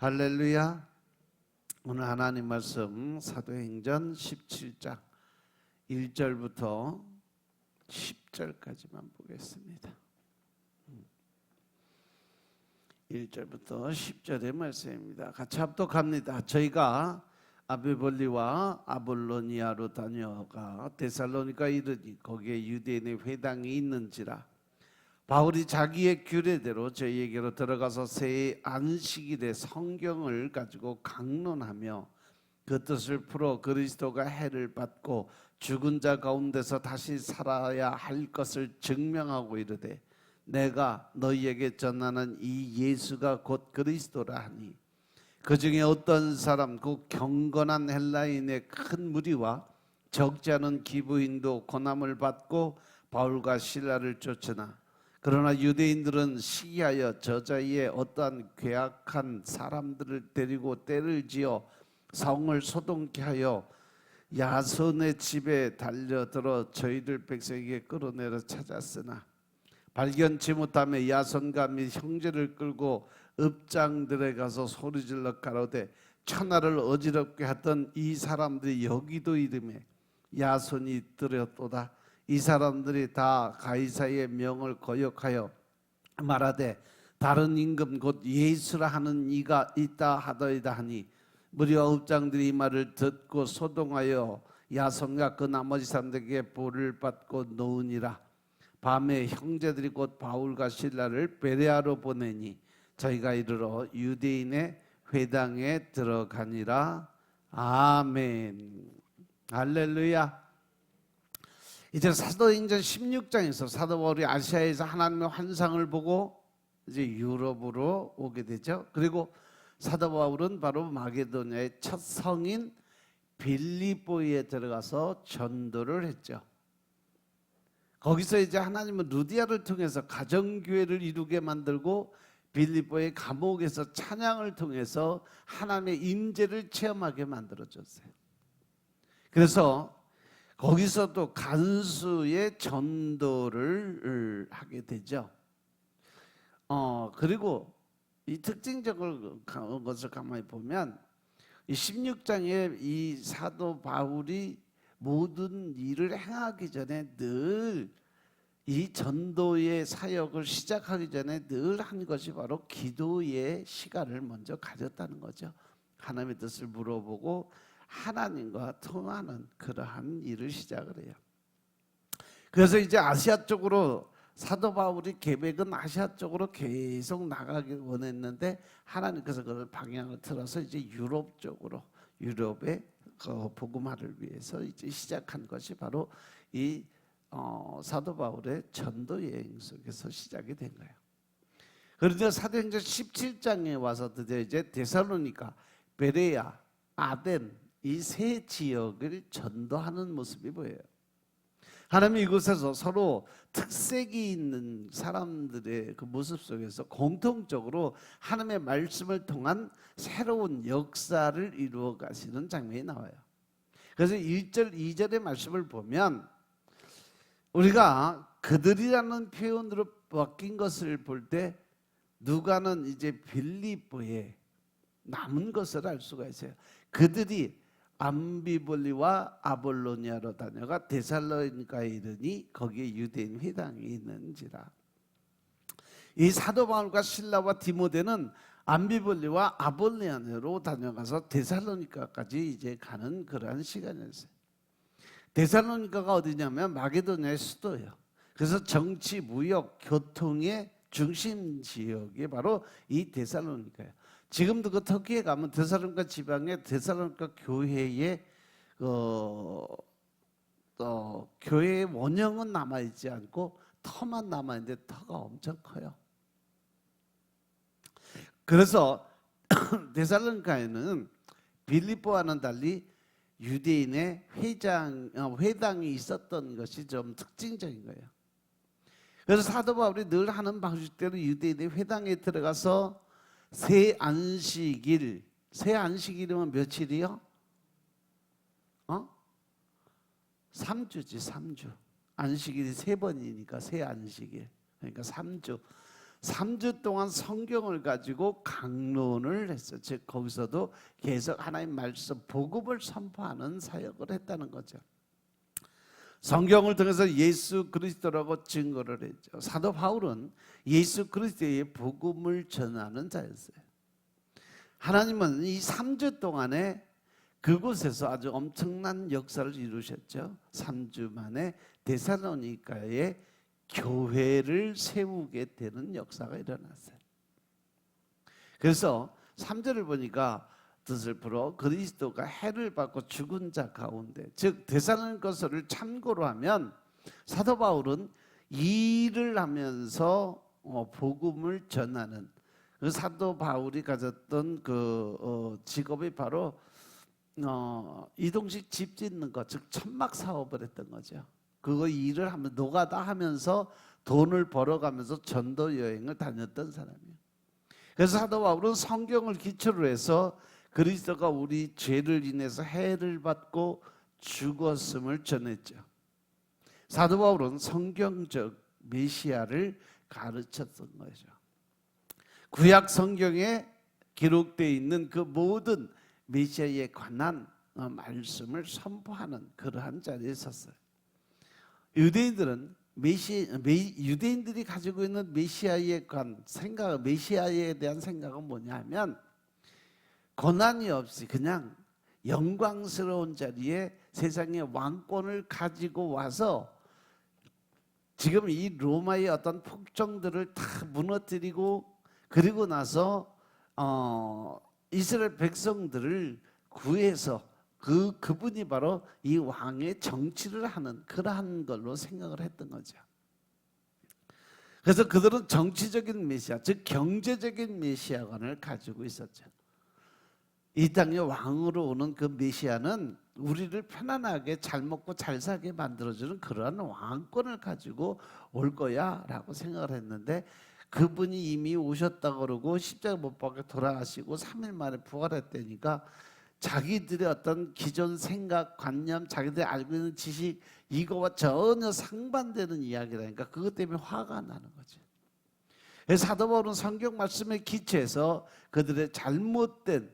할렐루야. 오늘 하나님 말씀 사도행전 17장 1절부터 10절까지만 보겠습니다. 1절부터 10절의 말씀입니다. 같이 합독합니다. 저희가 아비볼리와 아볼로니아로 다녀가 데살로니가에 이르니 거기에 유대인의 회당이 있는지라. 바울이 자기의 규례대로 저희에게로 들어가서 새 안식일에 성경을 가지고 강론하며 그 뜻을 풀어 그리스도가 해를 받고 죽은 자 가운데서 다시 살아야 할 것을 증명하고 이르되 내가 너희에게 전하는 이 예수가 곧 그리스도라 하니 그 중에 어떤 사람 그 경건한 헬라인의 큰 무리와 적지 않은 기부인도 고난을 받고 바울과 실라를 쫓으나 그러나 유대인들은 시기하여 저자의 어떠한 괴악한 사람들을 데리고 때를 지어 성을 소동케 하여 야손의 집에 달려들어 저희들 백성에게 끌어내려 찾았으나 발견치 못하며 야손과 및 형제를 끌고 읍장들에 가서 소리질러 가로되 천하를 어지럽게 하던 이 사람들이 여기도 이름에 야손이 들었도다. 이 사람들이 다 가이사의 명을 거역하여 말하되 다른 임금 곧 예수라 하는 이가 있다 하더이다 하니 무리와 읍장들이 이 말을 듣고 소동하여 야손과 그 나머지 사람들에게 벌을 받고 놓으니라. 밤에 형제들이 곧 바울과 실라를 베레아로 보내니 저희가 이르러 유대인의 회당에 들어가니라. 아멘. 할렐루야. 이제 사도행전 16장에서 사도 바울이 아시아에서 하나님의 환상을 보고 이제 유럽으로 오게 되죠. 그리고 사도 바울은 바로 마게도냐의 첫 성인 빌립보에 들어가서 전도를 했죠. 거기서 이제 하나님은 루디아를 통해서 가정교회를 이루게 만들고 빌립보의 감옥에서 찬양을 통해서 하나님의 임재를 체험하게 만들어줬어요. 그래서 거기서도 간수의 전도를 하게 되죠. 그리고 이 특징적인 것을 가만히 보면 이 16장에 이 사도 바울이 모든 일을 행하기 전에 늘 이 전도의 사역을 시작하기 전에 늘 한 것이 바로 기도의 시간을 먼저 가졌다는 거죠. 하나님의 뜻을 물어보고 하나님과 통하는 그러한 일을 시작을 해요. 그래서 이제 아시아 쪽으로 사도 바울이 계획은 아시아 쪽으로 계속 나가길 원했는데 하나님께서 그걸 방향을 틀어서 이제 유럽 쪽으로 유럽의 복음화를 위해서 이제 시작한 것이 바로 이 사도 바울의 전도 여행 속에서 시작이 된 거예요. 그런데 사도행전 17장에 와서 드디어 이제 데살로니가, 베레아, 아덴 이 세 지역을 전도하는 모습이 보여요. 하나님이 이곳에서 서로 특색이 있는 사람들의 그 모습 속에서 공통적으로 하나님의 말씀을 통한 새로운 역사를 이루어 가시는 장면이 나와요. 그래서 1절, 2절의 말씀을 보면 우리가 그들이라는 표현으로 바뀐 것을 볼 때 누가는 이제 빌립보에 남은 것을 알 수가 있어요. 그들이 암비볼리와 아볼로니아로 다녀가 데살로니가에 이르니 거기에 유대인 회당이 있는지라. 이 사도 바울과 실라와 디모데는 암비볼리와 아볼로니아로 다녀가서 데살로니가까지 이제 가는 그러한 시간이었어요. 데살로니가가 어디냐면 마게도냐의 수도예요. 그래서 정치, 무역, 교통의 중심 지역이 바로 이 데살로니가예요. 지금도 그 터키에 가면 데살로니가 지방에 데살로니가 교회의 교회의 원형은 남아있지 않고 터만 남아있는데 터가 엄청 커요. 그래서 데살로니가에는 빌립보와는 달리 유대인의 회당이 있었던 것이 좀 특징적인 거예요. 그래서 사도 바울이 늘 하는 방식대로 유대인의 회당에 들어가서 새 안식일이면 며칠이요? 3주지, 3주. 안식일이 3번이니까 새 안식일. 그러니까 3주. 3주 동안 성경을 가지고 강론을 했어요. 즉 거기서도 계속 하나님 말씀 복음을 선포하는 사역을 했다는 거죠. 성경을 통해서 예수 그리스도라고 증거를 했죠. 사도 바울은 예수 그리스도의 복음을 전하는 자였어요. 하나님은 이 3주 동안에 그곳에서 아주 엄청난 역사를 이루셨죠. 3주 만에 데살로니가에 교회를 세우게 되는 역사가 일어났어요. 그래서 3절을 보니까 뜻을 풀어 그리스도가 해를 받고 죽은 자 가운데, 즉 데살로니가서를 참고로 하면 사도 바울은 일을 하면서 복음을 전하는 그 사도 바울이 가졌던 그 직업이 바로 이동식 집 짓는 것, 즉 천막 사업을 했던 거죠. 그거 일을 하면 노가다 하면서 돈을 벌어가면서 전도 여행을 다녔던 사람이에요. 그래서 사도 바울은 성경을 기초로 해서 그리스도가 우리 죄를 인해서 해를 받고 죽었음을 전했죠. 사도 바울은 성경적 메시아를 가르쳤던 거죠. 구약 성경에 기록되어 있는 그 모든 메시아에 관한 말씀을 선포하는 그러한 자리에 섰어요. 유대인들은 유대인들이 가지고 있는 메시아에 관한 생각, 메시아에 대한 생각은 뭐냐면 고난이 없이 그냥 영광스러운 자리에 세상의 왕권을 가지고 와서 지금 이 로마의 어떤 폭정들을 다 무너뜨리고 그리고 나서 이스라엘 백성들을 구해서 그분이 바로 이 왕의 정치를 하는 그러한 걸로 생각을 했던 거죠. 그래서 그들은 정치적인 메시아, 즉 경제적인 메시아관을 가지고 있었죠. 이 땅의 왕으로 오는 그 메시아는 우리를 편안하게 잘 먹고 잘 살게 만들어주는 그러한 왕권을 가지고 올 거야 라고 생각을 했는데, 그분이 이미 오셨다고 그러고 십자가 못 박혀 돌아가시고 3일 만에 부활했다니까 자기들의 어떤 기존 생각, 관념, 자기들이 알고 있는 지식 이거와 전혀 상반되는 이야기라니까 그것 때문에 화가 나는 거죠. 그래서 사도 바울은 성경 말씀에 기초해서 그들의 잘못된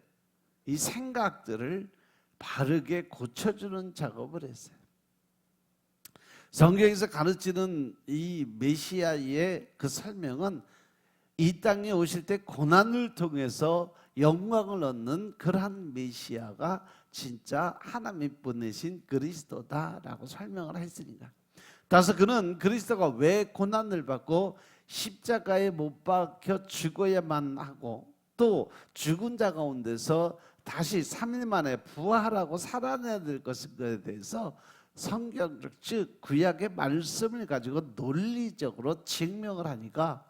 이 생각들을 바르게 고쳐주는 작업을 했어요. 성경에서 가르치는 이 메시아의 그 설명은 이 땅에 오실 때 고난을 통해서 영광을 얻는 그러한 메시아가 진짜 하나님이 보내신 그리스도다라고 설명을 했으니까. 따라서 그는 그리스도가 왜 고난을 받고 십자가에 못 박혀 죽어야만 하고 또 죽은 자 가운데서 다시 3일 만에 부활하고 살아내야 될 것에 대해서 성경적 즉 구약의 말씀을 가지고 논리적으로 증명을 하니까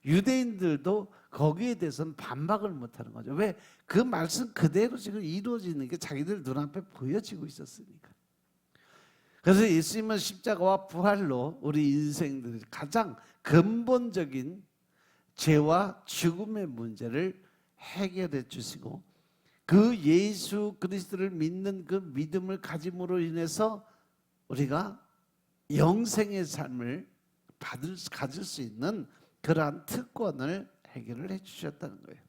유대인들도 거기에 대해서는 반박을 못하는 거죠. 왜? 그 말씀 그대로 지금 이루어지는 게 자기들 눈앞에 보여지고 있었으니까. 그래서 예수님은 십자가와 부활로 우리 인생들이 가장 근본적인 죄와 죽음의 문제를 해결해 주시고 그 예수 그리스도를 믿는 그 믿음을 가짐으로 인해서 우리가 영생의 삶을 가질 수 있는 그러한 특권을 해결을 해주셨다는 거예요.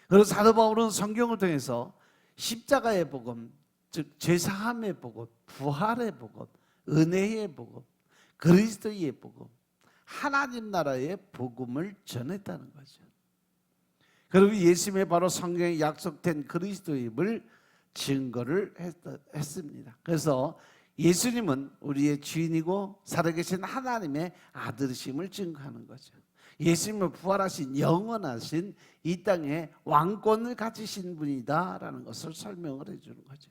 그리고 사도 바울은 성경을 통해서 십자가의 복음, 즉 죄사함의 복음, 부활의 복음, 은혜의 복음, 그리스도의 복음, 하나님 나라의 복음을 전했다는 거죠. 그리고 예수님의 바로 성경에 약속된 그리스도임을 증거를 했습니다. 그래서 예수님은 우리의 주인이고 살아계신 하나님의 아들이심을 증거하는 거죠. 예수님은 부활하신 영원하신 이 땅에 왕권을 가지신 분이다라는 것을 설명을 해주는 거죠.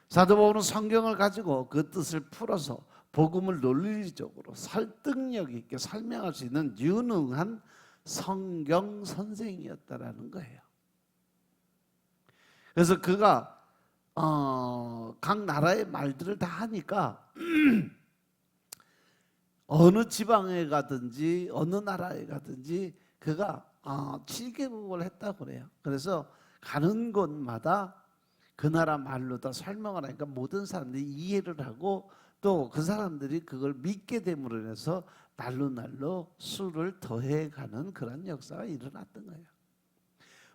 사도 바울은 성경을 가지고 그 뜻을 풀어서 복음을 논리적으로 설득력 있게 설명할 수 있는 유능한 성경 선생이었다라는 거예요. 그래서 그가 각 나라의 말들을 다 하니까 어느 지방에 가든지 어느 나라에 가든지 그가 7개국을 했다고 그래요. 그래서 가는 곳마다 그 나라 말로 다 설명을 하니까 모든 사람들이 이해를 하고 또 그 사람들이 그걸 믿게 됨으로 인해서 날로 수를 더해가는 그런 역사가 일어났던 거예요.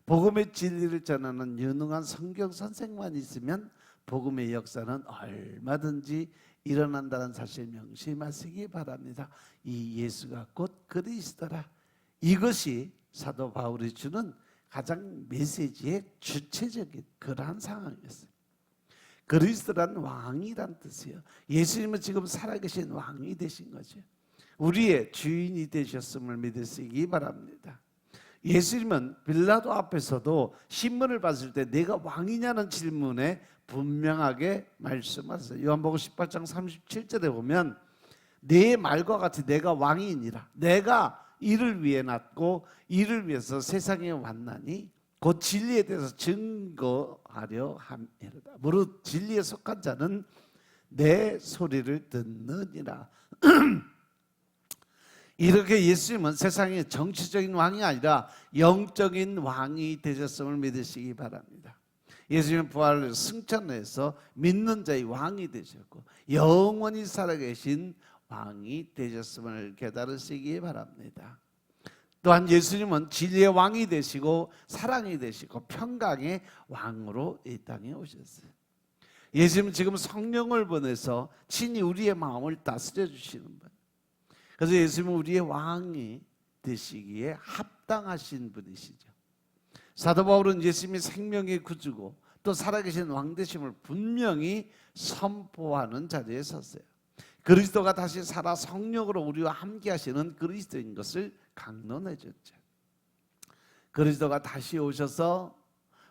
복음의 진리를 전하는 유능한 성경 선생만 있으면 복음의 역사는 얼마든지 일어난다는 사실 명심하시기 바랍니다. 이 예수가 곧 그리스도라. 이것이 사도 바울이 주는 가장 메시지의 주체적인 그러한 상황이었어요. 그리스도란 왕이란 뜻이에요. 예수님은 지금 살아계신 왕이 되신 거죠. 우리의 주인이 되셨음을 믿으시기 바랍니다. 예수님은 빌라도 앞에서도 신문을 봤을 때 내가 왕이냐는 질문에 분명하게 말씀하셨어요. 요한복음 18장 37절에 보면 내 말과 같이 내가 왕이니라. 내가 이를 위해 났고 이를 위해서 세상에 왔나니 곧 진리에 대해서 증거하려 함이로다. 무릇 진리에 속한 자는 내 소리를 듣느니라. 이렇게 예수님은 세상의 정치적인 왕이 아니라 영적인 왕이 되셨음을 믿으시기 바랍니다. 예수님은 부활을 승천해서 믿는 자의 왕이 되셨고 영원히 살아계신 왕이 되셨음을 깨달으시기 바랍니다. 또한 예수님은 진리의 왕이 되시고 사랑이 되시고 평강의 왕으로 이 땅에 오셨어요. 예수님은 지금 성령을 보내서 친히 우리의 마음을 다스려 주시는 분. 그래서 예수님은 우리의 왕이 되시기에 합당하신 분이시죠. 사도 바울은 예수님이 생명의 구주고 또 살아계신 왕 되심을 분명히 선포하는 자리에 섰어요. 그리스도가 다시 살아 성령으로 우리와 함께 하시는 그리스도인 것을 강론해 줬죠. 그리스도가 다시 오셔서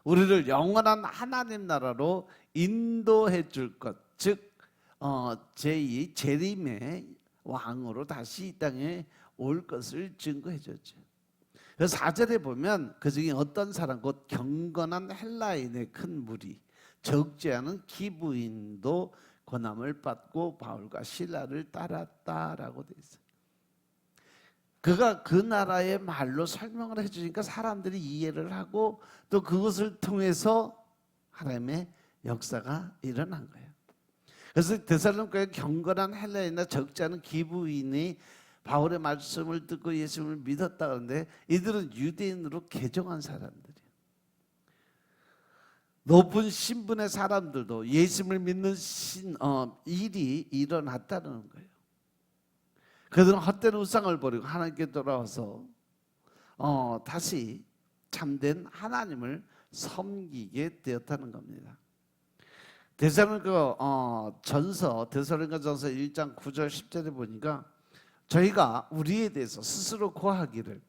우리를 영원한 하나님 나라로 인도해 줄 것, 즉 제2 재림의 왕으로 다시 이 땅에 올 것을 증거해 줬죠. 그래서 4절에 보면 그 중에 어떤 사람 곧 경건한 헬라인의 큰 무리 적지 않은 기부인도 고난을 받고 바울과 실라를 따랐다라고 돼 있어요. 그가 그 나라의 말로 설명을 해주니까 사람들이 이해를 하고 또 그것을 통해서 하나님의 역사가 일어난 거예요. 그래서 데살로니가의 경건한 헬라인이나 적지 않은 기부인이 바울의 말씀을 듣고 예수님을 믿었다 그러는데 이들은 유대인으로 개종한 사람들이에요. 높은 신분의 사람들도 예수님을 믿는 일이 일어났다는 거예요. 그들은 헛된 우상을 버리고 하나님께 돌아와서 다시 참된 하나님을 섬기게 되었다는 겁니다. 데살로니가 전서 1장 9절 10절에 보니까 저희가 우리에 대해서 스스로 고하기를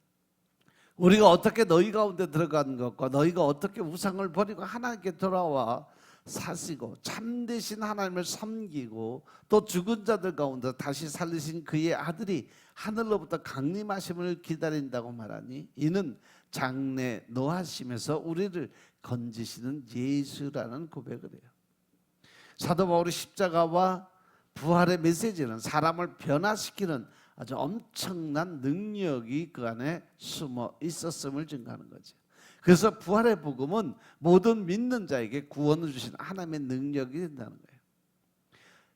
우리가 어떻게 너희 가운데 들어간 것과 너희가 어떻게 우상을 버리고 하나님께 돌아와 사시고 참되신 하나님을 섬기고 또 죽은 자들 가운데 다시 살리신 그의 아들이 하늘로부터 강림하심을 기다린다고 말하니 이는 장래 노하심에서 우리를 건지시는 예수라는 고백을 해요. 사도 바울의 십자가와 부활의 메시지는 사람을 변화시키는 아주 엄청난 능력이 그 안에 숨어 있었음을 증거하는 거죠. 그래서 부활의 복음은 모든 믿는 자에게 구원을 주시는 하나님의 능력이 된다는 거예요.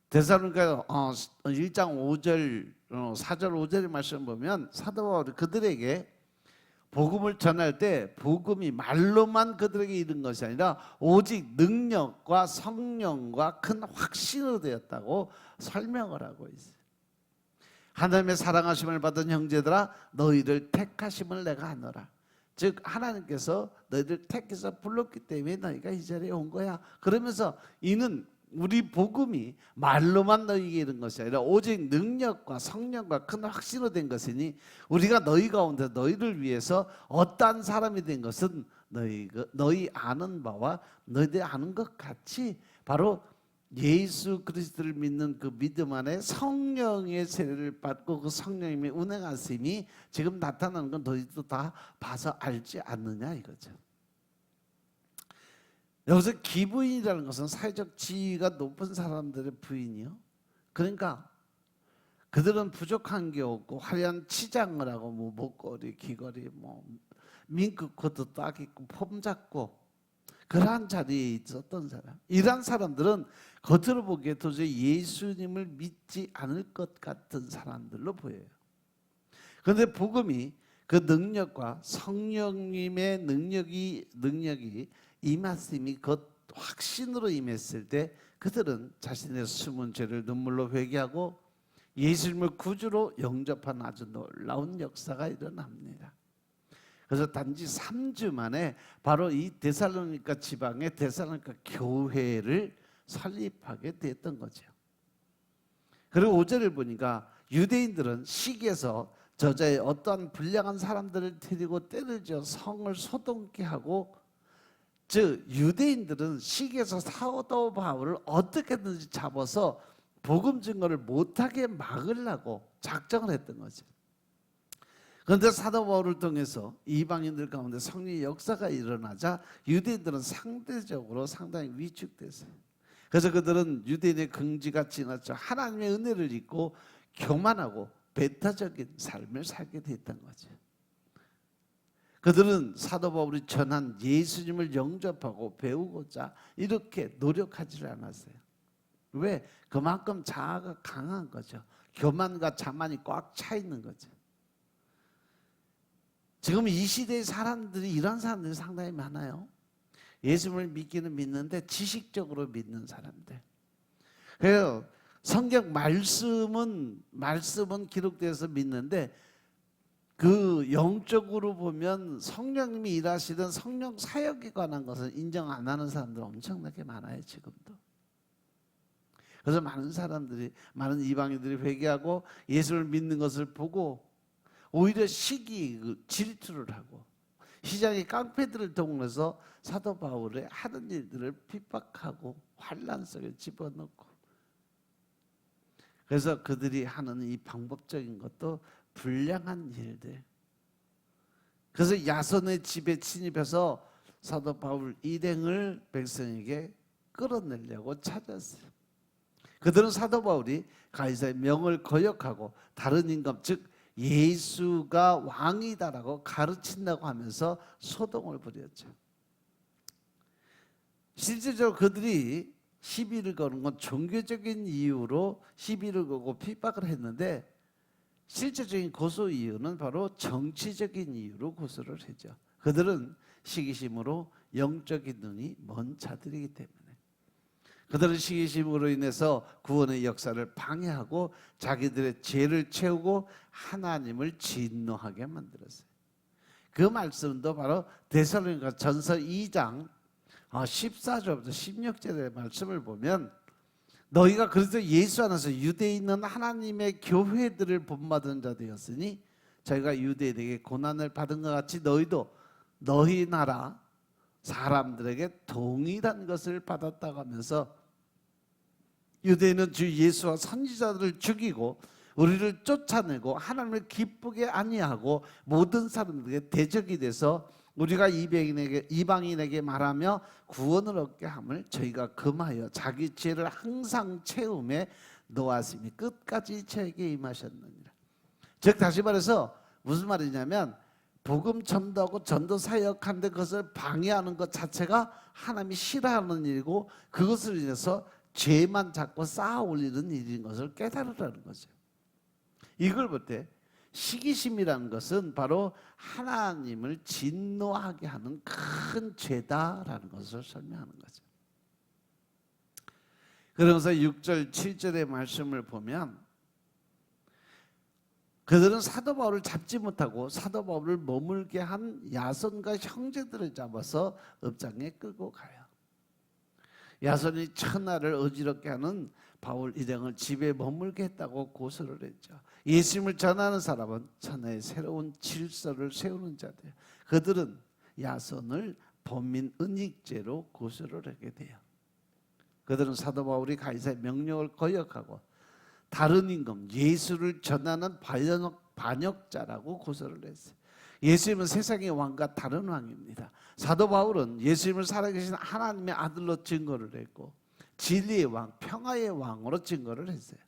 데살로니가 1장 5절 4절 5절의 말씀 보면 사도 바울이 그들에게 복음을 전할 때 복음이 말로만 그들에게 이른 것이 아니라 오직 능력과 성령과 큰 확신으로 되었다고 설명을 하고 있어요. 하나님의 사랑하심을 받은 형제들아 너희를 택하심을 내가 하노라. 즉 하나님께서 너희들 택해서 불렀기 때문에 너희가 이 자리에 온 거야. 그러면서 이는 우리 복음이 말로만 너희에게 이른 것이 아니라 오직 능력과 성령과 큰 확신으로 된 것이니 우리가 너희 가운데 너희를 위해서 어떠한 사람이 된 것은 너희 아는 바와 너희들이 아는 것 같이 바로 예수 그리스도를 믿는 그 믿음 안에 성령의 세례를 받고 그 성령님의 운행하심이 지금 나타나는 건 너희도 다 봐서 알지 않느냐 이거죠. 여기서 기부인이라는 것은 사회적 지위가 높은 사람들의 부인이요. 그러니까 그들은 부족한 게 없고 화려한 치장을 하고 목걸이, 귀걸이, 민크 코트 딱 입고 폼 잡고 그러한 자리에 있었던 사람, 이러한 사람들은 겉으로 보기에 도저히 예수님을 믿지 않을 것 같은 사람들로 보여요. 그런데 복음이 그 능력과 성령님의 능력이 임하심이 그 확신으로 임했을 때 그들은 자신의 숨은 죄를 눈물로 회개하고 예수님을 구주로 영접한 아주 놀라운 역사가 일어납니다. 그래서 단지 3주 만에 바로 이 데살로니가 지방의 데살로니가 교회를 설립하게 됐던 거죠. 그리고 5절을 보니까 유대인들은 시기에서 저자의 어떠한 불량한 사람들을 데리고 때를 지어 성을 소동케 하고, 즉 유대인들은 시기에서 사도 바울을 어떻게든지 잡아서 복음 증거를 못하게 막으려고 작정을 했던 거죠. 그런데 사도 바울을 통해서 이방인들 가운데 성령의 역사가 일어나자 유대인들은 상대적으로 상당히 위축됐어요. 그래서 그들은 유대인의 긍지가 지났죠. 하나님의 은혜를 잊고 교만하고 배타적인 삶을 살게 됐던 거죠. 그들은 사도 바울이 전한 예수님을 영접하고 배우고자 이렇게 노력하지 않았어요. 왜? 그만큼 자아가 강한 거죠. 교만과 자만이 꽉 차 있는 거죠. 지금 이 시대의 사람들이, 이런 사람들이 상당히 많아요. 예수님을 믿기는 믿는데 지식적으로 믿는 사람들. 그래서 성경 말씀은 기록돼서 믿는데 그 영적으로 보면 성령님이 일하시던 성령 사역에 관한 것을 인정 안 하는 사람들 엄청나게 많아요, 지금도. 그래서 많은 이방인들이 회개하고 예수를 믿는 것을 보고 오히려 질투를 하고 시장의 깡패들을 동원해서 사도 바울의 하는 일들을 핍박하고 환난 속에 집어넣고, 그래서 그들이 하는 이 방법적인 것도 불량한 일들. 그래서 야손의 집에 침입해서 사도 바울 일행을 백성에게 끌어내려고 찾았어요. 그들은 사도 바울이 가이사의 명을 거역하고 다른 임금, 즉 예수가 왕이다라고 가르친다고 하면서 소동을 벌였죠. 실질적으로 그들이 시비를 거는 건 종교적인 이유로 시비를 걸고 핍박을 했는데, 실질적인 고소 이유는 바로 정치적인 이유로 고소를 했죠. 그들은 시기심으로 영적인 눈이 먼 자들이기 때문에 그들은 시기심으로 인해서 구원의 역사를 방해하고 자기들의 죄를 채우고 하나님을 진노하게 만들었어요. 그 말씀도 바로 데살로니가 전서 2장 14절부터 16절의 말씀을 보면, 너희가 그리스도 예수 안에서 유대에 있는 하나님의 교회들을 본받은 자 되었으니 저희가 유대인에게 고난을 받은 것 같이 너희도 너희 나라 사람들에게 동일한 것을 받았다고 하면서, 유대인은 주 예수와 선지자들을 죽이고 우리를 쫓아내고 하나님을 기쁘게 아니하고 모든 사람들에게 대적이 돼서 우리가 이방인에게 말하며 구원을 얻게 함을 저희가 금하여 자기 죄를 항상 채움에 놓았으니 끝까지 저에게 임하셨느니라. 즉 다시 말해서 무슨 말이냐면, 복음 전도하고 전도 사역하는데 그것을 방해하는 것 자체가 하나님이 싫어하는 일이고, 그것을 인해서 죄만 자꾸 쌓아 올리는 일인 것을 깨달으라는 거죠. 이걸 볼 때 시기심이라는 것은 바로 하나님을 진노하게 하는 큰 죄다라는 것을 설명하는 거죠. 그러면서 6절 7절의 말씀을 보면, 그들은 사도 바울을 잡지 못하고 사도 바울을 머물게 한 야손과 형제들을 잡아서 업장에 끌고 가요. 야손이 천하를 어지럽게 하는 바울 일행을 집에 머물게 했다고 고소를 했죠. 예수님을 전하는 사람은 천하의 새로운 질서를 세우는 자들. 그들은 야손을 범민 은닉죄로 고소를 하게 돼요. 그들은 사도 바울이 가이사의 명령을 거역하고 다른 임금 예수를 전하는 반역자라고 고소를 했어요. 예수님은 세상의 왕과 다른 왕입니다. 사도 바울은 예수님을 살아계신 하나님의 아들로 증거를 했고 진리의 왕, 평화의 왕으로 증거를 했어요.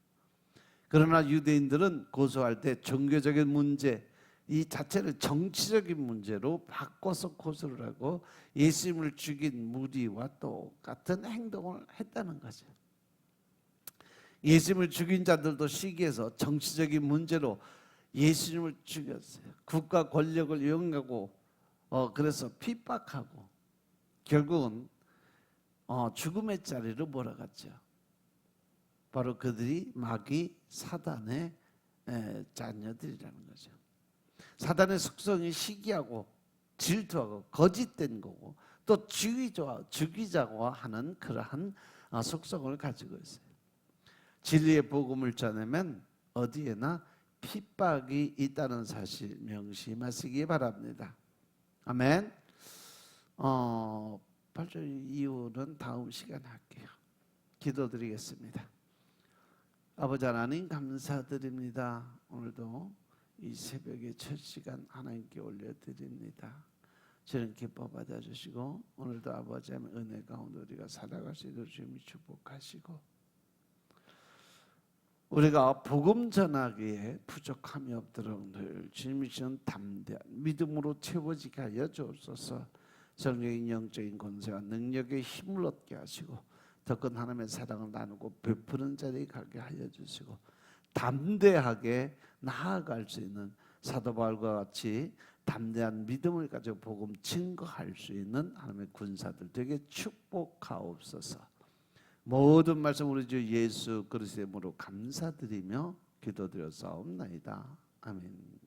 그러나 유대인들은 고소할 때 종교적인 문제, 이 자체를 정치적인 문제로 바꿔서 고소를 하고 예수님을 죽인 무리와 똑같은 행동을 했다는 거죠. 예수님을 죽인 자들도 시기해서 정치적인 문제로 예수님을 죽였어요. 국가 권력을 이용하고 그래서 핍박하고 결국은 죽음의 자리로 몰아갔죠. 바로 그들이 마귀 사단의 자녀들이라는 거죠. 사단의 속성이 시기하고 질투하고 거짓된 거고 또 죽이자고 하는 그러한 속성을 가지고 있어요. 진리의 복음을 전하면 어디에나 핍박이 있다는 사실 명심하시기 바랍니다. 아멘. 8절 이후는 다음 시간에 할게요. 기도드리겠습니다. 아버지 하나님 감사드립니다. 오늘도 이 새벽의 첫 시간 하나님께 올려드립니다. 저는 기뻐 받아주시고 오늘도 아버지 하나님 은혜 가운데 우리가 살아갈 수 있도록 주님이 축복하시고 우리가 복음 전하기에 부족함이 없도록 늘 주님이 주신 담대한 믿음으로 채워지게 하여 주옵소서. 성령의 영적인 권세와 능력의 힘을 얻게 하시고 더 큰 하나님의 사랑을 나누고 베푸는 자리에 가게 하여 주시고 담대하게 나아갈 수 있는 사도 바울과 같이 담대한 믿음을 가지고 복음 증거할 수 있는 하나님의 군사들 되게 축복하옵소서. 모든 말씀 우리 주 예수 그리스도의 이름으로 감사드리며 기도드렸사옵나이다. 아멘.